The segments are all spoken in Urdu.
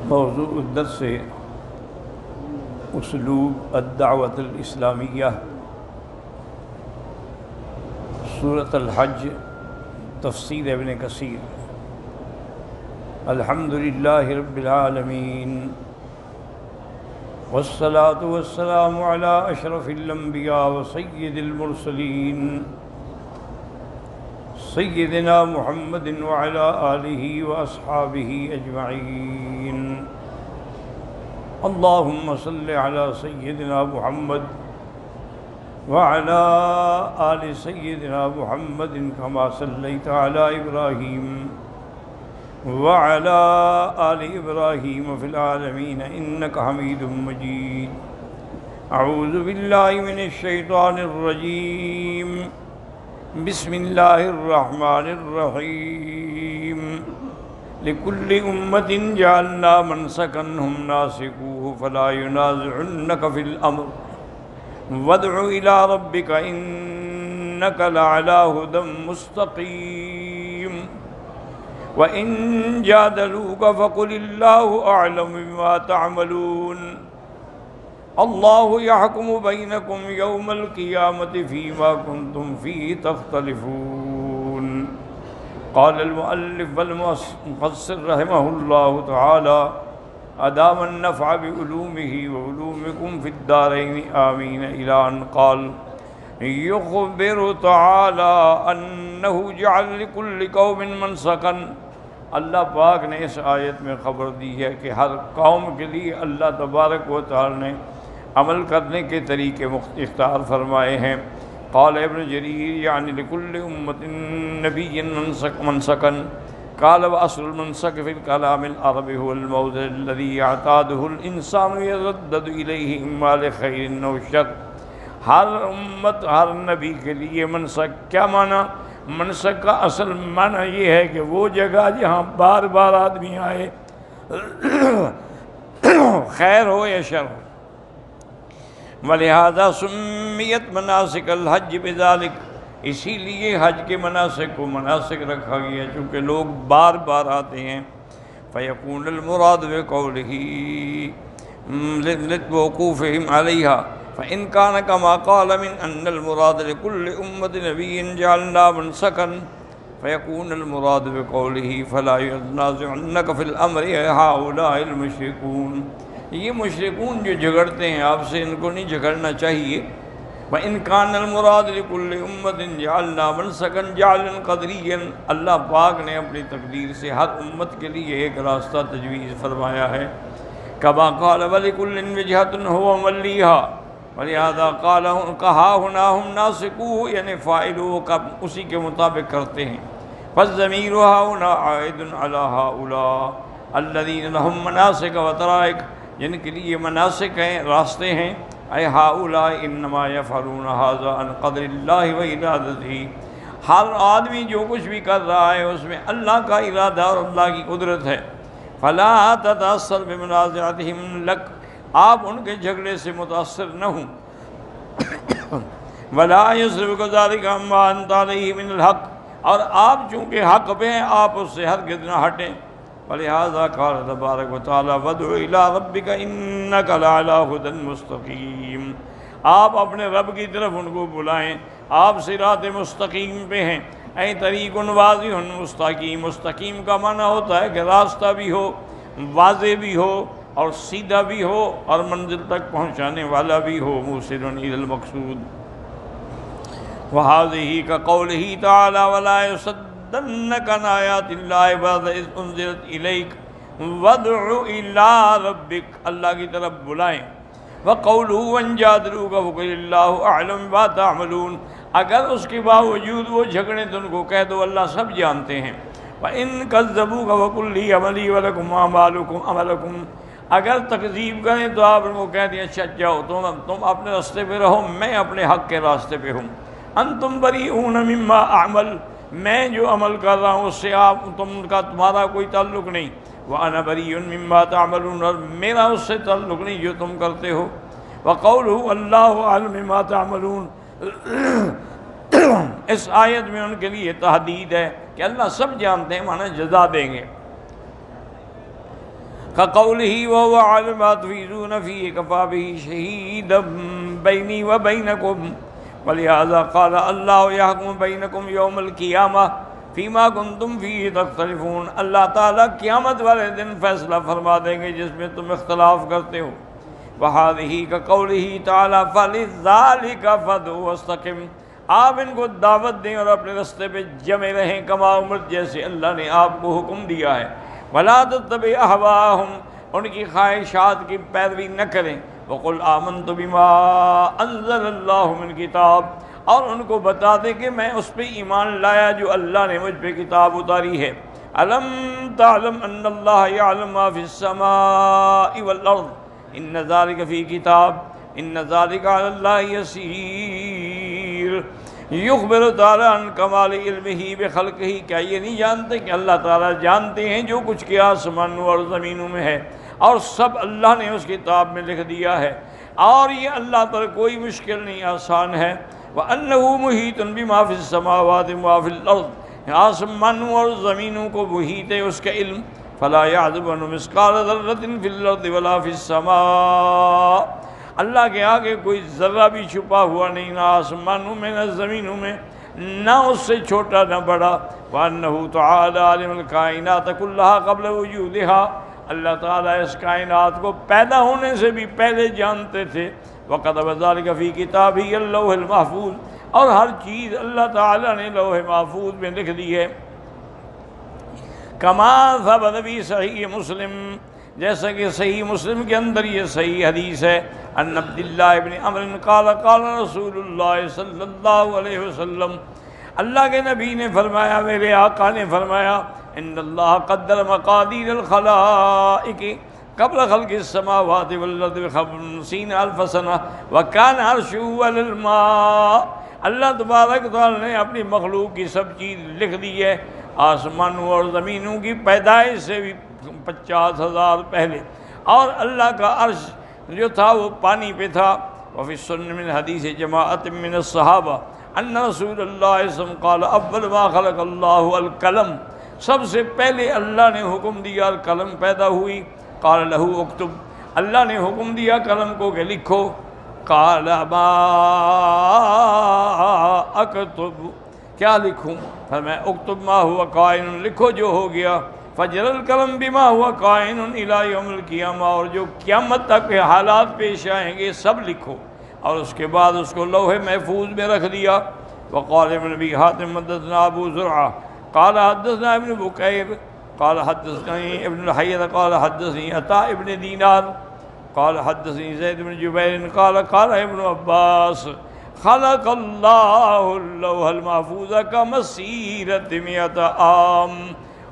موضوع الدرس سے اسلوب الدعوت الاسلامیہ، سورۃ الحج، تفسیر ابن کثیر۔ الحمدللہ رب العالمین، والصلاة والسلام علی اشرف الانبیاء وسید المرسلین، سیدنا محمد وعلی آلہ واصحابہ اجمعین۔ اللہم صل علی سیدنا محمد وعلی آل سیدنا محمد کما صلیت علی ابراہیم وعلی آل ابراہیم فی العالمین انک حمید مجید۔ اعوذ باللہ من الشیطان الرجیم، بسم اللہ الرحمن الرحیم۔ لکل امت جعلنا منسکا ہم ناسکوہ فلا ینازعنک فی الامر وادع الی ربک انک لعلی ھدی مستقیم۔ وَإِن جَادَلُوكَ فَقُلِ اللَّهُ أَعْلَمُ بِمَا تَعْمَلُونَ۔ اللہ یحکم بینکم یوم القیامة فیما کنتم فیہ تختلفون۔ قال المؤلف والمفسر رحمہ اللہ تعالی ادام النفع بعلومہ وعلومکم فی الدارین آمین، الی ان قال یخبر تعالی انہ جعل لکل قوم منسکا۔ اللہ پاک نے اس آیت میں خبر دی ہے کہ ہر قوم کے لیے اللہ تبارک و تعالی نے عمل کرنے کے طریقے اختیار فرمائے ہیں۔ قال ابن جریر یعنی لکل امت نبی منسکا۔ قال واصل المنسک فی الکلام العربی هو الموضع الذي يعتاده الانسان يردد الیہ اما لخیر او شر۔ ہر امت، ہر نبی کے لیے منسک کیا معنی؟ منسک کا اصل معنی یہ ہے کہ وہ جگہ جہاں بار بار آدمی آئے، خیر ہو یا شر ہو۔ وَلِهَذَا سُمِّيَتْ مَنَاسِكَ الْحَجِّ بِذَلِكَ، اسی لیے حج کے مناسک کو مناسک رکھا گیا چونکہ لوگ بار بار آتے ہیں۔ فَيَكُونُ الْمُرَادُ بِقَوْلِهِ لِلْوُقُوفِهِمْ عَلَيْهَا فَإِنْ كَانَ كَمَا قَالَ مِنْ أَنَّ الْمُرَادَ لِكُلِّ أُمَّةٍ نَبِيٍّ جَعَلْنَا مَنْسَكًا فَيَكُونُ الْمُرَادُ بِقَوْلِهِ فَلَا يُنَازِعُنَّكَ فِي الْأَمْرِ هَؤُلَاءِ الْمُشْرِكُونَ۔ یہ مشرکون جو جھگڑتے ہیں آپ سے، ان کو نہیں جھگڑنا چاہیے۔ وَإِنْ كَانَ الْمُرَادُ لِكُلِّ أُمَّةٍ جَعَلْنَا مَنْسَكًا جَعْلًا قَدْرِيًّا، اللہ پاک نے اپنی تقدیر سے ہر امت کے لیے ایک راستہ تجویز فرمایا ہے۔ كما قال وَلِكُلٍّ وِجْهَةٌ هُوَ مُوَلِّيهَا، ولہذا کہا ہونا ہم ناسکوہ، یعنی فاعلوں کا اسی کے مطابق کرتے ہیں۔ فالضمیر هنا عائد على هؤلاء الذين لهم مناسک وطرائق، جن کے لیے مناسک ہیں، راستے ہیں۔ اے ہؤلاء انما یفعلون هذا عن قدر اللہ وارادتہ، ہر آدمی جو کچھ بھی کر رہا ہے اس میں اللہ کا ارادہ اور اللہ کی قدرت ہے۔ فلا تتاثر بمنازعتهم لک، آپ ان کے جھگڑے سے متاثر نہ ہوں۔ ولا یصرفک ذلک عما انت علیہ من الحق، اور آپ چونکہ حق پہ ہیں آپ اس سے ہرگز نہ ہٹیں۔ ولہذا قال تبارک و تعالی وادع الی ربک انک لعلی ھدی مستقیم، آپ اپنے رب کی طرف ان کو بلائیں، آپ صراط مستقیم پہ ہیں۔ اے طریق واضح مستقیم، مستقیم کا معنی ہوتا ہے کہ راستہ بھی ہو، واضح بھی ہو اور سیدھا بھی ہو اور منزل تک پہنچانے والا بھی ہو، موصل الی المقصود۔ وہذہ کقولہ تعالی ولا یصدنک عن آیات اللہ بعد اذ انزلت الیک وادع الی ربک، اللہ کی طرف بلائیں۔ وقولہ وان جادلوک فقل اللہ اعلم بما تعملون، اگر اس کے باوجود وہ جھگڑیں تو ان کو کہہ دو اللہ سب جانتے ہیں۔ وان کذبوک فقل لی عملی ولکم اعمالکم عملکم، اگر تکذیب کریں تو آپ ان کو کہہ دیں اچھا جاؤ تم اپنے راستے پہ رہو، میں اپنے حق کے راستے پہ ہوں۔ انتم بریئون مما اعمل، میں جو عمل کر رہا ہوں اس سے تمہارا کوئی تعلق نہیں۔ وانا بریء مما تعملون، اور میرا اس سے تعلق نہیں جو تم کرتے ہو۔ وقولہ اللہ اعلم بما تعملون، اس آیت میں ان کے لیے تحدید ہے کہ اللہ سب جانتے ہیں، معنی جزا دیں گے۔ كقوله وهو عالم ما تفيضون فيه كفى به شهيدا بيني وبينكم ولهذا قال الله يحكم بينكم يوم القيامة فيما كنتم فيه تختلفون. اللہ تعالیٰ قیامت والے دن فیصلہ فرما دیں گے جس میں تم اختلاف کرتے ہو. وَهَذِهِ كَقَوْلِهِ تَعَالَى فَلِذَلِكَ فَادْعُ وَاسْتَقِمْ. آپ ان کو دعوت دیں اور اپنے رستے پہ جمے رہیں کما امرت جیسے اللہ نے آپ کو حکم دیا ہے. وَلَا تَتَّبِعْ أَهْوَاءَهُمْ. ان کی خواہشات کی پیروی نہ کریں. وَقُلْ آمَنْتُ بِمَا أَنزَلَ اللَّهُ مِنْ کتاب. اور ان کو بتا دیں کہ میں اس پہ ایمان لایا جو اللہ نے مجھ پہ کتاب اتاری ہے. أَلَمْ تَعْلَمْ أَنَّ اللَّهَ يَعْلَمُ مَا فِي السَّمَاءِ وَالْأَرْضِ إِنَّ ذَلِكَ فِي كِتَابٍ إِنَّ ذَلِكَ عَلَى اللَّهِ يَسِيرٌ. یخبر تعالیٰ عن کمال علمہ بخلقہ. کیا یہ نہیں جانتے کہ اللہ تعالیٰ جانتے ہیں جو کچھ کہ آسمانوں اور زمینوں میں ہے اور سب اللہ نے اس کتاب میں لکھ دیا ہے اور یہ اللہ پر کوئی مشکل نہیں، آسان ہے. وَأَنَّهُ مُحِيطٌ بِمَا فِي السَّمَاوَاتِ وَمَا فِي الْأَرْضِ. آسمانوں اور زمینوں کو محیط ہے اس کا علم. فَلَا يَعْزُبُ عَنْهُ مِثْقَالَ ذَرَّةٍ فِي الْأَرْضِ وَلَا فِي السَّمَاءِ. اللہ کے آگے کوئی ذرہ بھی چھپا ہوا نہیں، نہ آسمانوں میں نہ زمینوں میں، نہ اس سے چھوٹا نہ بڑا. وَأَنَّهُ تَعَالَى عَلِمَ الْكَائِنَاتَ كُلَّهَا قَبْلَ وُجُودِهَا. اللہ تعالیٰ اس کائنات کو پیدا ہونے سے بھی پہلے جانتے تھے. وَكَتَبَ ذَلِكَ فِي كِتَابِهِ اللَّوْحِ الْمَحْفُوظ. اور ہر چیز اللہ تعالیٰ نے لوح محفوظ میں لکھ دی ہے. كَمَا ثَبَتَ فِي صحیح مسلم. جیسا کہ صحیح مسلم کے اندر یہ صحیح حدیث ہے. ان عبد اللہ ابن عمر قال قال رسول اللہ صلی اللہ علیہ وسلم. اللہ کے نبی نے فرمایا، میرے آقا نے فرمایا، ان اللہ قدر مقادیر الخلائق قبل خلق السماوات والارض ب50,000 سنہ وکان عرشہ علی الماء. اللہ تبارک تعالیٰ نے اپنی مخلوق کی سب چیز لکھ دی ہے، آسمانوں اور زمینوں کی پیدائش سے بھی 50,000 پہلے، اور اللہ کا عرش جو تھا وہ پانی پہ تھا. وفی السنن من حدیث جماعت من الصحابہ ان رسول اللہ صلی اللہ علیہ وسلم قال اول ما خلق اللہ القلم. سب سے پہلے اللہ نے حکم دیا اور قلم پیدا ہوئی. قال له اکتب. اللہ نے حکم دیا قلم کو کہ لکھو. قال ما اکتب. کیا لکھوں؟ فرمایا اکتب ما ہوا قائن. لکھو جو ہو گیا. فجر القلم بما ہوا قائن الی یوم القیامہ. اور جو قیامت تک کے حالات پیش آئیں گے سب لکھو. اور اس کے بعد اس کو لوح محفوظ میں رکھ دیا. وقال ابن ابی حاتم حدثنا ابو زرعہ قال حدثنا ابن بکیر قال حدثني ابن الحیۃ قال حدثني عطاء ابن دینار قال حدثني زید بن جبیر قال قال ابن عباس خلق اللہ اللوح المحفوظ کمسیرۃ 100 عام.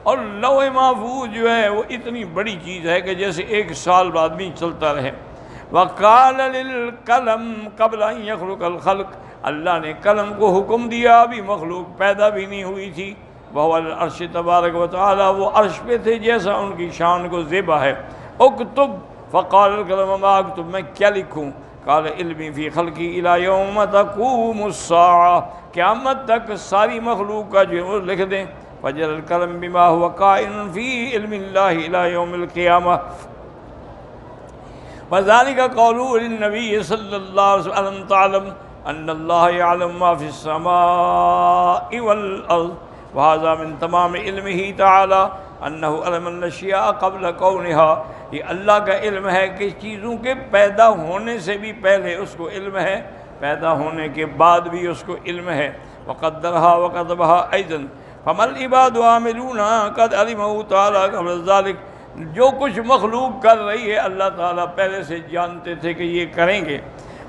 اور لوح محفوظ جو ہے وہ اتنی بڑی چیز ہے کہ جیسے 1 سال بعد بھی چلتا رہے. وقال للقلم قبل ان يخلق الخلق. اللہ نے قلم کو حکم دیا، ابھی مخلوق پیدا بھی نہیں ہوئی تھی. وہ العرش تبارک و تعالی، وہ عرش پہ تھے جیسا ان کی شان کو زیبا ہے. اکتب. فقال القلم ما اکتب. میں کیا لکھوں؟ قال علمی فی خلقی الی یوم تقوم الساعہ. قیامت تک ساری مخلوق کا جو ہے وہ لکھ دیں. فجر القلم بما هو قائن فی علم اللہ الی یوم القیامہ. وذلك قولوا للنبي صلی اللہ علیہ وسلم الم تعلم ان اللہ یعلم ما فی السماء والارض. وهذا من تمام علمه تعالی انه علم الاشیاء قبل کونها. یہ اللہ کا علم ہے کہ چیزوں کے پیدا ہونے سے بھی پہلے اس کو علم ہے، پیدا ہونے کے بعد بھی اس کو علم ہے. وقدرها وكتبها ايضا. فما العباد عاملون قد علمه تعالی قبل ذلك. جو کچھ مخلوق کر رہی ہے اللہ تعالیٰ پہلے سے جانتے تھے کہ یہ کریں گے.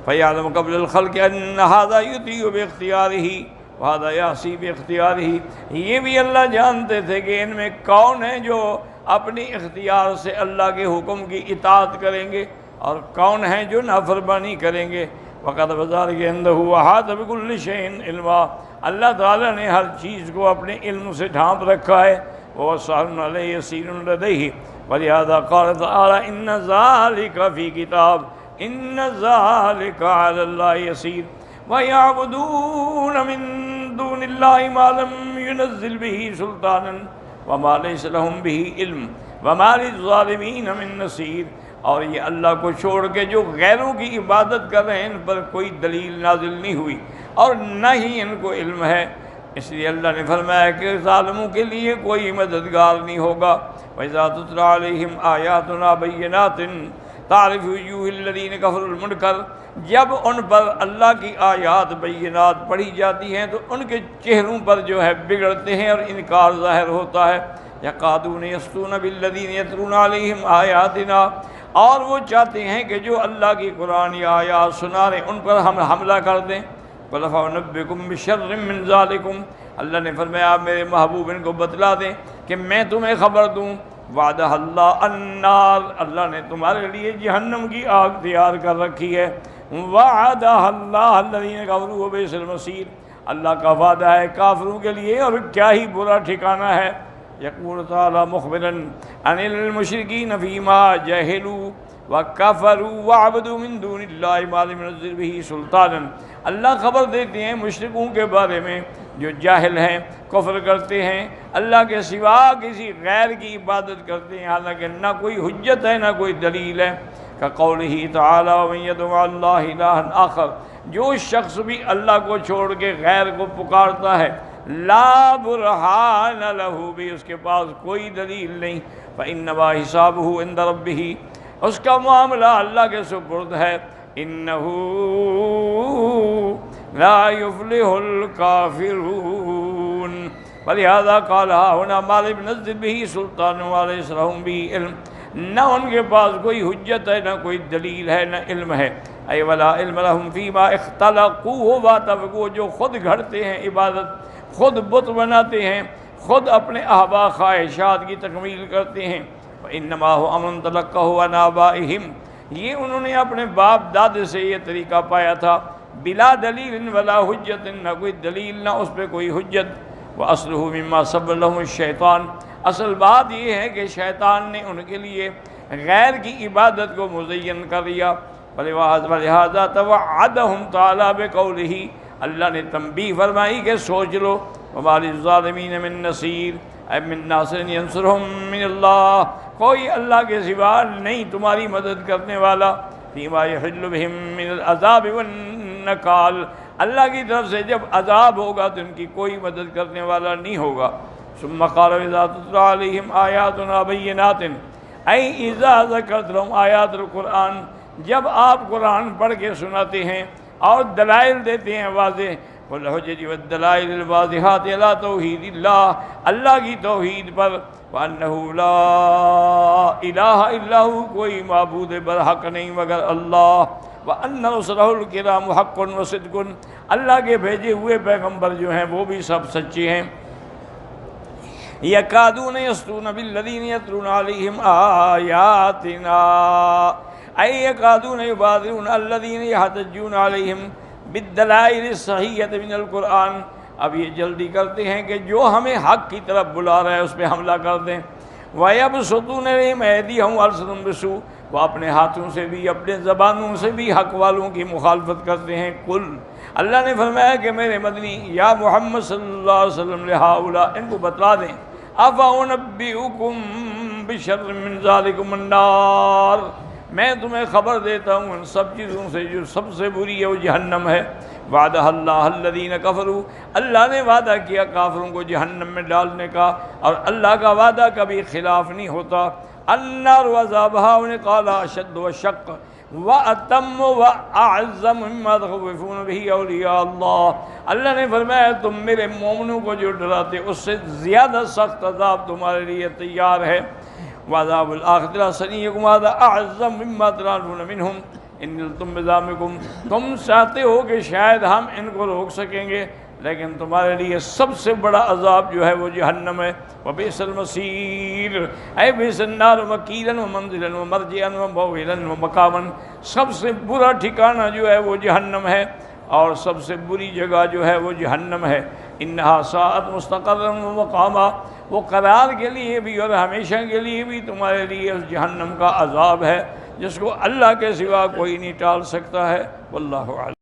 فیعلم قبل الخلق ان هذا یطیع باختیارہ وهذا یعصی باختیارہ. یہ بھی اللہ جانتے تھے کہ ان میں کون ہیں جو اپنی اختیار سے اللہ کے حکم کی اطاعت کریں گے اور کون ہیں جو نافرمانی کریں گے. وقد بذلک عنده احاط بكل شیء علما. اللہ تعالیٰ نے ہر چیز کو اپنے علم سے ڈھانپ رکھا ہے. وہ سہل علیہ یسیر لدیہ. ولہذا قال تعالی ان ذلک فی کتاب ان ذلک علی اللہ یسیر. وَيَعْبُدُونَ مِن دُونِ اللَّهِ مَا لَمْ يُنَزِّلْ بِهِ سُلْطَانًا وَمَا لَيْسَ لَهُمْ بِهِ عِلْمٌ وَمَا لِلظَّالِمِينَ مِن نَصِيرٍ، اور یہ اللہ کو چھوڑ کے جو غیروں کی عبادت کر رہے ہیں ان پر کوئی دلیل نازل نہیں ہوئی اور نہ ہی ان کو علم ہے۔ اس لیے اللہ نے فرمایا کہ ظالموں کے لیے کوئی مددگار نہیں ہوگا۔ وَإِذَا تُتْلَىٰ عَلَيْهِمْ آيَاتُنَا بَيِّنَاتٍ تَعْرِفُ فِي وُجُوهِ الَّذِينَ كَفَرُوا الْمُنكَرَ، جب ان پر اللہ کی آیات بینات پڑھی جاتی ہیں تو ان کے چہروں پر جو ہے بگڑتے ہیں اور انکار ظاہر ہوتا ہے۔ یقادون یسطون بالذین یتلون علیہم آیاتنا، اور وہ چاہتے ہیں کہ جو اللہ کی قرآن یا آیات سنا رہے ان پر ہم حملہ کر دیں۔ قُلْ أَفَأُنَبِّئُكُم بِشَرٍّ مِّن ذَلِكُمْ، اللہ نے فرمایا آپ میرے محبوب ان کو بتلا دیں کہ میں تمہیں خبر دوں۔ وعدہ اللہ النار، اللہ نے تمہارے لیے جہنم کی آگ تیار کر رکھی ہے۔ وعدہ اللہ الذین کفروا وبئس المصیر، اللہ کا وعدہ ہے کافروں کے لیے اور کیا ہی برا ٹھکانہ ہے۔ یقول تعالی مخبراً عن المشرکین فیما جہلوا وکفروا وعبدوا من دون اللہ ما لم ينزل به سلطانا، اللہ خبر دیتے ہیں مشرکوں کے بارے میں جو جاہل ہیں، کفر کرتے ہیں، اللہ کے سوا کسی غیر کی عبادت کرتے ہیں حالانکہ نہ کوئی حجت ہے نہ کوئی دلیل ہے۔ کقولہ تعالی ومن یدع مع اللہ الہا آخر، جو شخص بھی اللہ کو چھوڑ کے غیر کو پکارتا ہے لا برہان لہ بھی، اس کے پاس کوئی دلیل نہیں، فإنما حسابہ عند ربہ، اس کا معاملہ اللہ کے سپرد ہے۔ انہ لا یفلح الکافرون، ولہذا قال ہنا ما لم ينزل به سلطان وليس لهم به علم، نہ ان کے پاس کوئی حجت ہے نہ کوئی دلیل ہے نہ علم ہے۔ اے ولا علم لهم فيما اختلقوه واتفقوا، جو خود گھڑتے ہیں عبادت، خود بت بناتے ہیں، خود اپنے احوا خواہشات کی تکمیل کرتے ہیں۔ وانما هو امر تلقوه عن آبائهم، یہ انہوں نے اپنے باپ دادے سے یہ طریقہ پایا تھا، بلا دلیل ولا حجت، نہ کوئی دلیل نہ اس پہ کوئی حجت۔ وَأَصْلُهُ مِمَّا سَبَّ لَهُمُ الشَّيْطَانُ، اصل بات یہ ہے کہ شیطان نے ان کے لیے غیر کی عبادت کو مزین کر دیا۔ وَلِهَذَا تَوَعَّدَهُمْ تَعَالَى بِقَوْلِهِ، اللہ نے تنبیہ فرمائی کہ سوچ لو، وَمَا لِلظَّالِمِينَ مِن نَصِيرٍ، اے من ناصر ينصرهم من اللہ، کوئی اللہ کے سوا نہیں تمہاری مدد کرنے والا۔ فیما یحل بہم من العذاب والنکال، اللہ کی طرف سے جب عذاب ہوگا تو ان کی کوئی مدد کرنے والا نہیں ہوگا۔ ثم قال اذا تتلى عليهم آیاتنا بینات، اے اذا ذکرت لهم آیات القرآن، جب آپ قرآن پڑھ کے سناتے ہیں اور دلائل دیتے ہیں واضح، والحجج والدلائل الواضحات علی توحید اللہ، اللہ کی توحید پر، وانہ لا الہ الا ہو، کوئی معبود برحق نہیں مگر اللہ، وان رسلہ الکرام حق وصدق، اللہ کے بھیجے ہوئے پیغمبر جو ہیں وہ بھی سب سچے ہیں۔ یکادون یسطون بالذین یتلون علیہم آیاتنا، اے یکادون یبادرون الذین یحتجون علیہم بالدلائل الصحیحۃ من القرآن، اب یہ جلدی کرتے ہیں کہ جو ہمیں حق کی طرف بلا رہا ہے اس پہ حملہ کر دیں۔ وَيَبْسُطُونَ إِلَيْهِمْ أَيْدِيَهُمْ وَأَرْجُلَهُم بِالسُّوءِ، وہ اپنے ہاتھوں سے بھی اپنے زبانوں سے بھی حق والوں کی مخالفت کرتے ہیں۔ قل، اللہ نے فرمایا کہ میرے مدنی یا محمد صلی اللہ علیہ وسلم لہؤلاء، ان کو بتلا دیں، أَفَأُنَبِّئُكُم بِشَرٍّ مِّن ذَلِكُمُ النَّارُ، میں تمہیں خبر دیتا ہوں ان سب چیزوں سے جو سب سے بری ہے وہ جہنم ہے۔ وعدہ اللہ الذین کفروا، اللہ نے وعدہ کیا کافروں کو جہنم میں ڈالنے کا، اور اللہ کا وعدہ کبھی خلاف نہیں ہوتا۔ النار وعذابها قال اشد وشق واتم واعظم مما تخوفون به اولیاء اللہ، اللہ نے فرمایا تم میرے مومنوں کو جو ڈراتے اس سے زیادہ سخت عذاب تمہارے لیے تیار ہے۔ وعذاب الآخرۃ لَسَنِيَّكُمْ هَذَا أَعْظَمُ مِمَّا تَرَانُونَ مِنْهُمْ إِنَّ تُمْ بِذَامِكُمْ، تم چاہتے ہو کہ شاید ہم ان کو روک سکیں گے، لیکن تمہارے لیے سب سے بڑا عذاب جو ہے وہ جہنم ہے۔ وَبِئْسَ الْمَصِيرُ، اے بئس النار مَكِيلًا وَمَنزِلًا وَمَرْجِعًا وَمَوْعِدًا وَمَقَامًا، سب سے برا ٹھکانہ جو ہے وہ جہنم ہے اور سب سے بری جگہ جو ہے وہ جہنم ہے۔ انہا ساعت مستقرا ومقاما، وہ قرار کے لیے بھی اور ہمیشہ کے لیے بھی تمہارے لیے اس جہنم کا عذاب ہے جس کو اللہ کے سوا کوئی نہیں ٹال سکتا ہے۔ واللہ اعلم۔